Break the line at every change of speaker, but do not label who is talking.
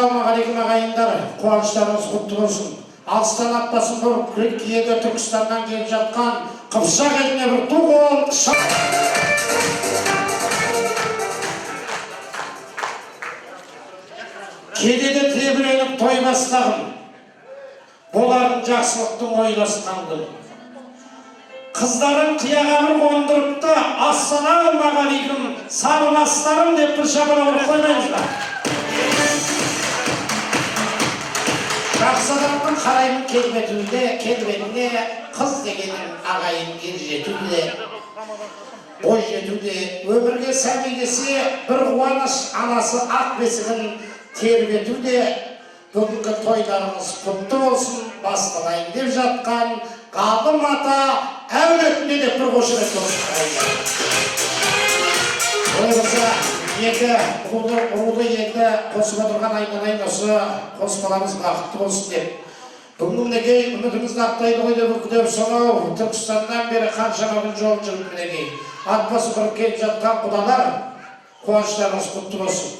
Ассалаумағалейкум ағайындар, қуаныштарыңыз құтты болсын. Алыстан атпасын бұрып, киеге Түркістаннан келіп жатқан Қыпшақ еліне бір туғыл кедеде тебіреніп той бастағым, боларын жақсылықтың ойласқан күн. Қыздарын қияға бір қондырыпты, ассалаумағалейкум сарбастарым деп бір шабыр ұрып қоймайсыздар. Жақсы адамның қараймын келбетінде қыз дегеннің ағайын ер жетуде, ой жетуде, өмірге сәби келсе бір қуаныш анасы ақ бесігін тербетуде. Бүгінгі тойларымыз құтты болсын, басталайын деп жатқан Ғалым ата әулетіне деп бір қошемет болсын. Ойбаса, екі ұлды енді қосып отырған айналайын осы қоспаларымыз бақытты болсын деп. Бүгін мінекей үмітімізді ақтайды ғой деп үкідеп сонау Түркістаннан бері қаншама күн жол жүріп мінекей. Атбасы құрып келіп жатқан құдалар, қуаныштарыңыз құтты болсын.